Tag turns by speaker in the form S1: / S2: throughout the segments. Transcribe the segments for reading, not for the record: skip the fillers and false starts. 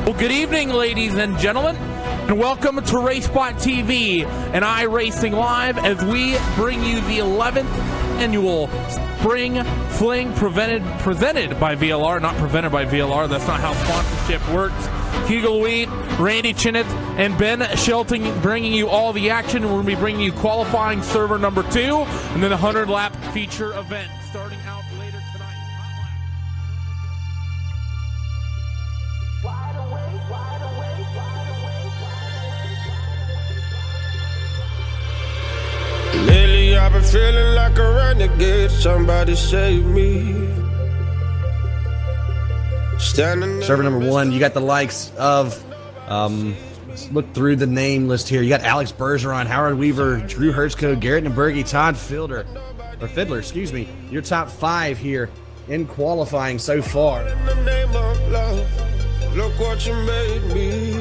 S1: Well, good evening, ladies and gentlemen, and welcome to RaceSpot TV and iRacing Live as we bring you the 11th annual Spring Fling presented by VLR, not prevented by VLR. That's not how sponsorship works. Hugo Wheat, Randy Chinnet, and Ben Shelton bringing you all the action. We're going to be bringing you qualifying server number 2 and then the 100-lap feature event starting out later tonight.
S2: Lately I've been feeling like a renegade. Somebody save me.
S3: Server number 1, you got the likes of, let's look through the name list here. You got Alex Bergeron, Howard Weaver, Drew Hertzko, Garrett Naberge, Todd Fiddler, excuse me. Your top 5 here in qualifying so far.
S2: In the name of love, look what you made me.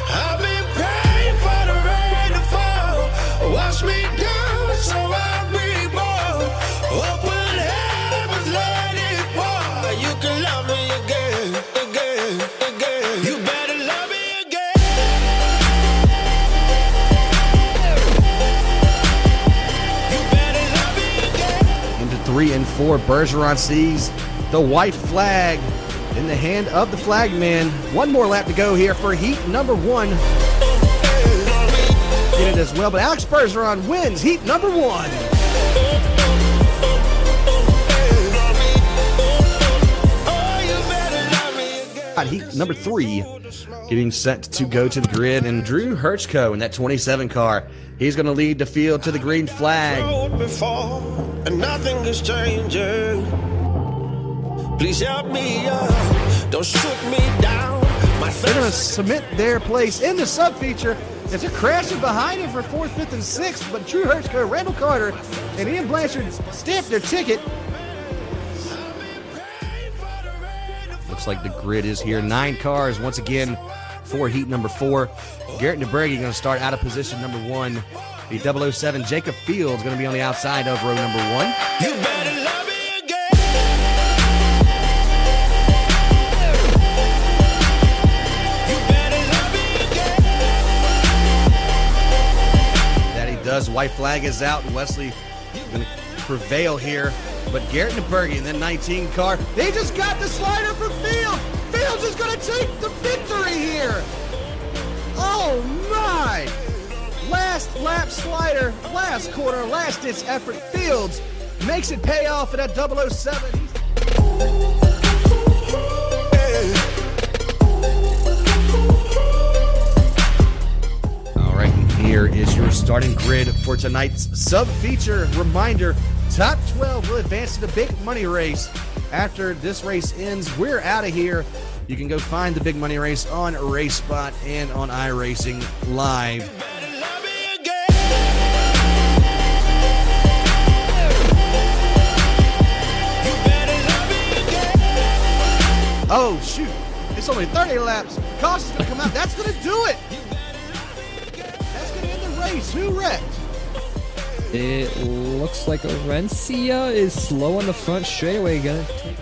S2: I've been praying for the rain to fall. Wash me down so I reborn. Open heavens, let it pour. You can love me again, again, again. You better love me again. You better love me again.
S3: Into 3 and 4, Bergeron sees the white flag in the hand of the flagman. One more lap to go here for heat number 1. Get it as well, but Alex Bergeron wins heat number 1. Heat number 3 getting set to go to the grid, and Drew Hertzko in that 27 car. He's going to lead the field to the green flag.
S2: Before, and nothing is changing. Please help me up. Don't shoot me down.
S3: They're going to submit their place in the sub-feature. It's a crashing behind him for 4th, 5th, and 6th, but Drew Hertzko, Randall Carter, and Ian Blanchard stamped their ticket. Looks like the grid is here. 9 cars once again for heat number 4. Garrett Naberge going to start out of position number 1. The 007 Jacob Fields going to be on the outside of row number 1.
S2: You better love me again. You better love me again.
S3: That he does. White flag is out, and Wesley going to prevail here. But Garrett Naberge in that 19 car, they just got the slider for Fields. Fields is going to take the victory here. Oh my! Last lap slider, last corner, last ditch effort. Fields makes it pay off at that 007. All right, and here is your starting grid for tonight's sub-feature. Reminder, top 12 will advance to the big money race. After this race ends, we're out of here. You can go find the big money race on RaceSpot and on iRacing Live. Oh, shoot. It's only 30 laps. Caution's going to come out. That's going to do it. That's going to end the race. Who wrecked?
S4: It looks like Orencia is slow on the front straightaway. Gonna take.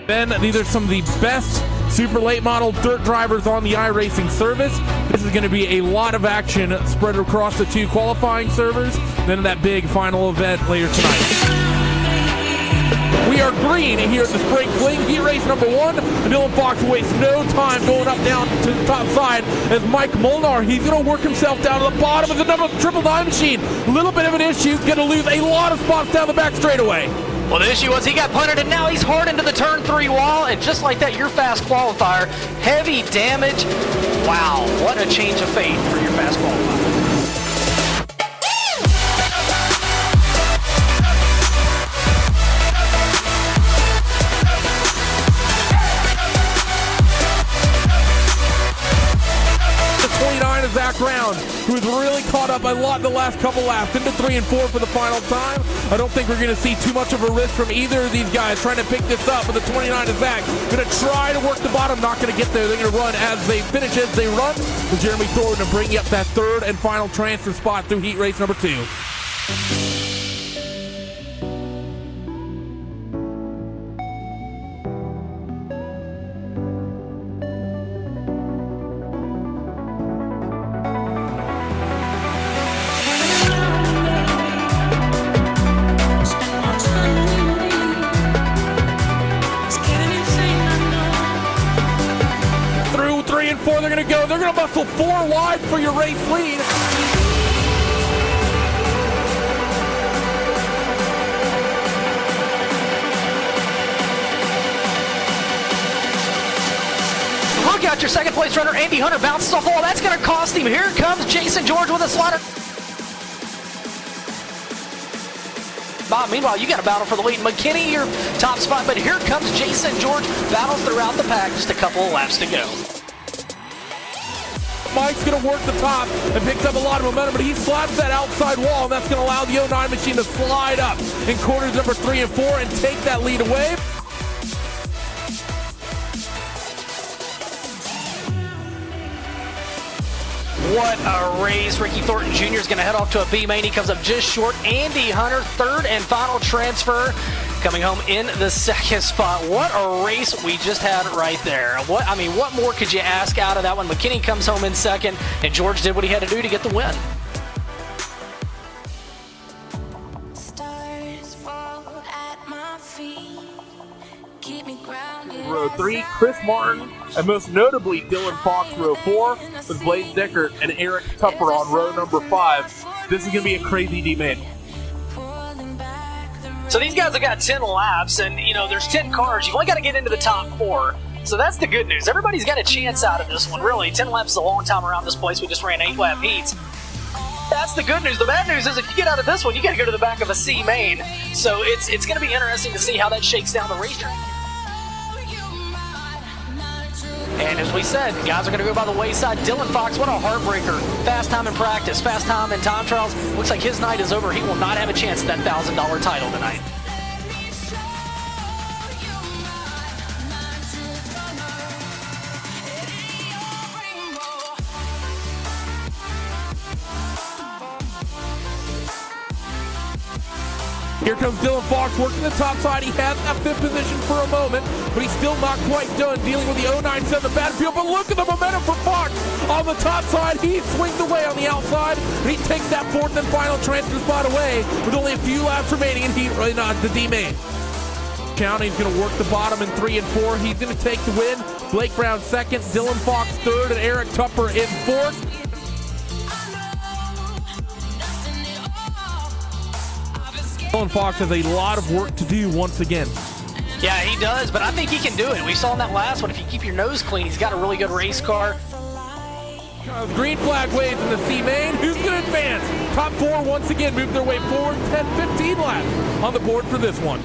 S1: Ben, these are some of the best super late model dirt drivers on the iRacing service. This is going to be a lot of action spread across the 2 qualifying servers, then that big final event later tonight. We are green here at the Spring Fling. Heat race number 1. Dylan Fox wastes no time going up down to the top side as Mike Molnar, he's going to work himself down to the bottom of the triple nine machine. A little bit of an issue, going to lose a lot of spots down the back straightaway.
S5: Well, the issue was he got punted, and now he's hard into the turn 3 wall, and just like that, your fast qualifier, heavy damage. Wow, what a change of fate for your fast qualifier.
S1: The 29 is background, who's really caught up a lot in the last couple laps, into 3 and 4 for the final time. I don't think we're going to see too much of a risk from either of these guys trying to pick this up. But the 29 is Zach going to try to work the bottom, not going to get there. They're going to run as they finish, as they run, with Jeremy Thornton to bring up that third and final transfer spot through heat race number 2. Through 3 and 4, they're going to go. They're going to muscle 4 wide for your race lead.
S5: Look out, your second place runner, Andy Hunter, bounces off the wall. That's going to cost him. Here comes Jason George with a slider. Bob, meanwhile, you got a battle for the lead. McKinney, your top spot, but here comes Jason George. Battles throughout the pack, just a couple of laps to go.
S1: Mike's going to work the top and picks up a lot of momentum, but he slaps that outside wall, and that's going to allow the 09 machine to slide up in quarters number 3 and 4 and take that lead away.
S5: What a race. Ricky Thornton Jr. is going to head off to a B main. He comes up just short. Andy Hunter, third and final transfer, coming home in the second spot. What a race we just had right there. What more could you ask out of that one? McKinney comes home in second, and George did what he had to do to get the win.
S2: Stars fall at my feet. Keep me grounded.
S1: Row 3, Chris Martin, and most notably Dylan Fox, row 4, with Blaze Deckert and Eric Tupper on row number 5. This is going to be a crazy D-main.
S5: So these guys have got 10 laps, and there's 10 cars. You've only got to get into the top 4. So that's the good news. Everybody's got a chance out of this one, really. 10 laps is a long time around this place. We just ran 8-lap heats. That's the good news. The bad news is if you get out of this one, you got to go to the back of a C main. So it's going to be interesting to see how that shakes down the racetrack. And as we said, guys are going to go by the wayside. Dylan Fox, what a heartbreaker. Fast time in practice, fast time in time trials. Looks like his night is over. He will not have a chance at that $1,000 title tonight.
S1: Here comes Dylan Fox working the top side. He has that 5th position for a moment, but he's still not quite done dealing with the 09-7 battlefield. But look at the momentum for Fox on the top side. He swings away on the outside, and he takes that 4th and final transfer spot away with only a few laps remaining in heat right on the D main. County's going to work the bottom in 3 and 4. He's going to take the win. Blake Brown 2nd, Dylan Fox 3rd, and Eric Tupper in 4th. Dylan Fox has a lot of work to do once again.
S5: Yeah, he does, but I think he can do it. We saw in that last one, if you keep your nose clean, he's got a really good race car.
S1: Green flag waves in the C main. Who's going to advance? Top 4 once again move their way forward. 10-15 laps on the board for this one.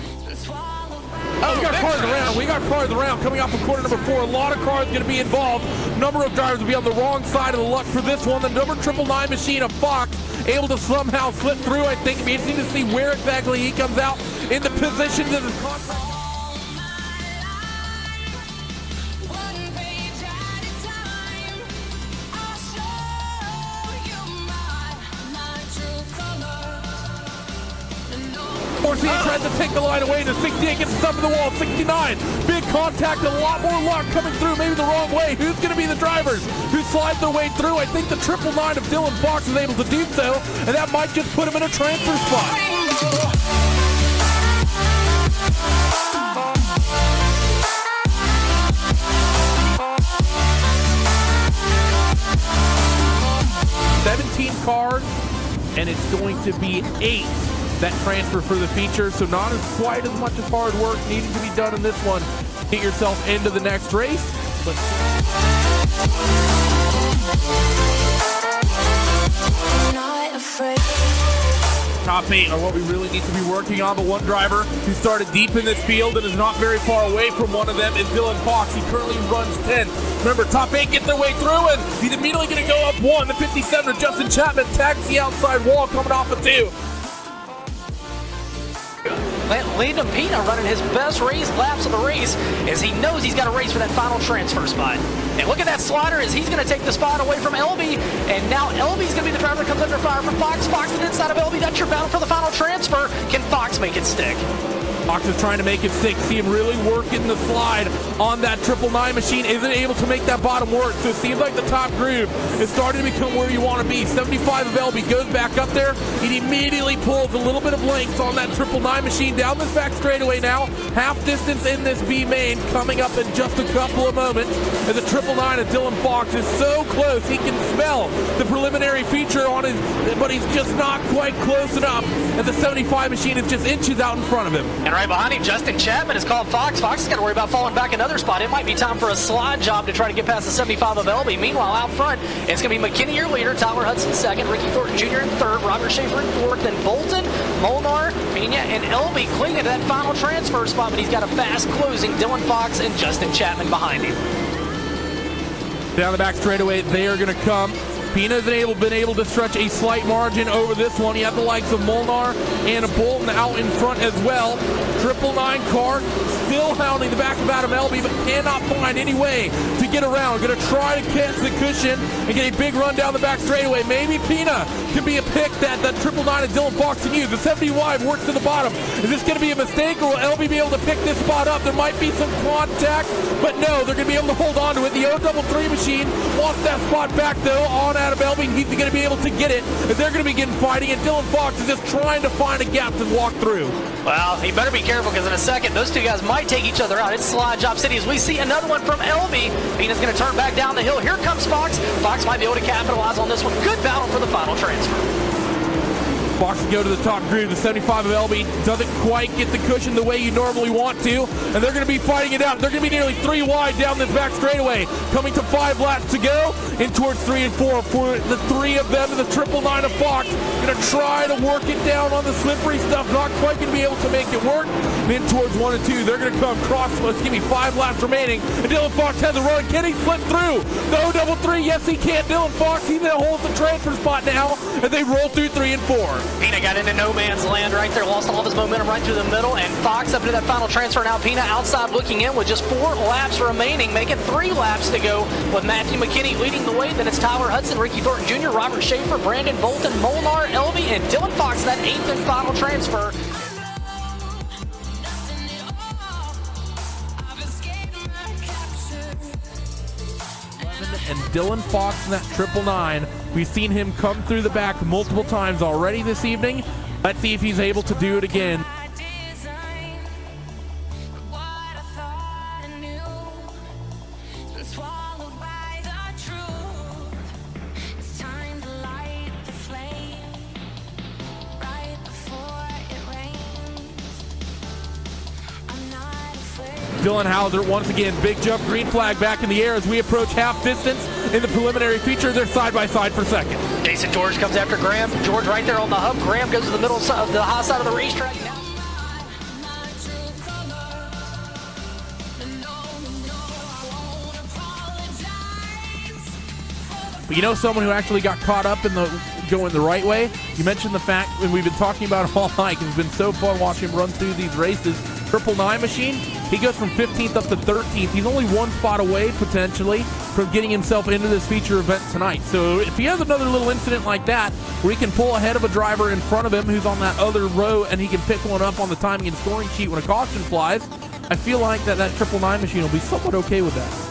S1: We got cars around. We got cars around coming off of quarter number 4. A lot of cars going to be involved. Number of drivers will be on the wrong side of the luck for this one. The number 999 machine of Fox able to somehow slip through. I think it'll be interesting to see where exactly he comes out in the positions of his contract. He tries to take the line away. The 68 gets the top of the wall. 69, big contact, a lot more luck coming through, maybe the wrong way. Who's going to be the drivers who slide their way through? I think the 999 of Dylan Fox is able to do so, and that might just put him in a transfer spot. 17 cars, and it's going to be 8 that transfer for the feature, so not as quite as much as hard work needing to be done in this one. Get yourself into the next race. But
S2: Not afraid.
S1: Top 8 are what we really need to be working on. The one driver who started deep in this field and is not very far away from one of them is Dylan Fox. He currently runs 10. Remember, top 8 get their way through, and he's immediately going to go up 1. The 57 of Justin Chapman tags the outside wall coming off of 2.
S5: Landon Pina running his best laps of the race as he knows he's got to race for that final transfer spot. And look at that slider as he's going to take the spot away from LB. And now LB's going to be the driver that comes under fire from Fox. Fox to the inside of LB. That's your battle for the final transfer. Can Fox make it stick?
S1: Fox is trying to make it stick. See him really working the slide on that 999 machine. Isn't able to make that bottom work. So it seems like the top groove is starting to become where you want to be. 75 of LB goes back up there. He immediately pulls a little bit of length on that 999 machine down this back straightaway now. Half distance in this B main coming up in just a couple of moments. And the 999 of Dylan Fox is so close. He can smell the preliminary feature on his, but he's just not quite close enough. And the 75 machine is just inches out in front of him.
S5: And right behind him, Justin Chapman has called Fox. Fox has got to worry about falling back another spot. It might be time for a slide job to try to get past the 75 of LB. Meanwhile, out front, it's going to be McKinney, your leader, Tyler Hudson second, Ricky Thornton Jr. in third, Robert Schaefer in fourth, then Bolton, Molnar, Pena, and LB clinging to that final transfer spot, but he's got a fast closing Dylan Fox and Justin Chapman behind him.
S1: Down the back straightaway, they are going to come. Pina's been able to stretch a slight margin over this one. You have the likes of Molnar and Bolton out in front as well. 999 car still hounding the back of Adam Elby, but cannot find any way to get around. Going to try to catch the cushion and get a big run down the back straightaway. Maybe Pina can be a pick that 999 and Dylan Fox can use. The 75 works to the bottom. Is this going to be a mistake, or will LB be able to pick this spot up? There might be some contact, but no, they're going to be able to hold on to it. The 033 machine wants that spot back, though, on Adam Elby. He's going to be able to get it. They're going to be getting fighting, and Dylan Fox is just trying to find a gap to walk through.
S5: Well, he better be careful, because in a second, those two guys might take each other out. It's Slide Job City as we see another one from LB. Pina's going to turn back down the hill. Here comes Fox. Fox might be able to capitalize on this one. Good battle for the final transfer.
S1: Fox can go to the top groove. The 75 of LB doesn't quite get the cushion the way you normally want to, and they're going to be fighting it out. They're going to be nearly 3 wide down this back straightaway, coming to 5 laps to go, in towards 3 and 4 for the 3 of them. And the 999 of Fox going to try to work it down on the slippery stuff, not quite going to be able to make it work. And in towards 1 and 2, they're going to come cross. Let's give me 5 laps remaining, and Dylan Fox has a run. Can he slip through? No, 033. Yes, he can. Dylan Fox, he's going to hold the transfer spot now, and they roll through 3 and 4.
S5: Pina got into no man's land right there, lost all of his momentum right through the middle, and Fox up into that final transfer. Now Pina outside looking in with just 4 laps remaining, making 3 laps to go with Matthew McKinney leading the way. Then it's Tyler Hudson, Ricky Thornton Jr., Robert Schaefer, Brandon Bolton, Molnar, LB, and Dylan Fox, that 8th and final transfer.
S1: And Dylan Fox in that 999. We've seen him come through the back multiple times already this evening. Let's see if he's able to do it again. Dylan Hauser once again, big jump, green flag back in the air as we approach half distance in the preliminary feature. They're side by side for second.
S5: Jason George comes after Graham. George right there on the hub. Graham goes to the middle of the high side of the racetrack.
S1: But you know someone who actually got caught up in the going the right way? You mentioned the fact, and we've been talking about it all night, it's been so fun watching him run through these races. 999 machine, he goes from 15th up to 13th. He's only 1 spot away, potentially, from getting himself into this feature event tonight. So if he has another little incident like that, where he can pull ahead of a driver in front of him who's on that other row, and he can pick one up on the timing and scoring sheet when a caution flies, I feel like that 999 machine will be somewhat okay with that.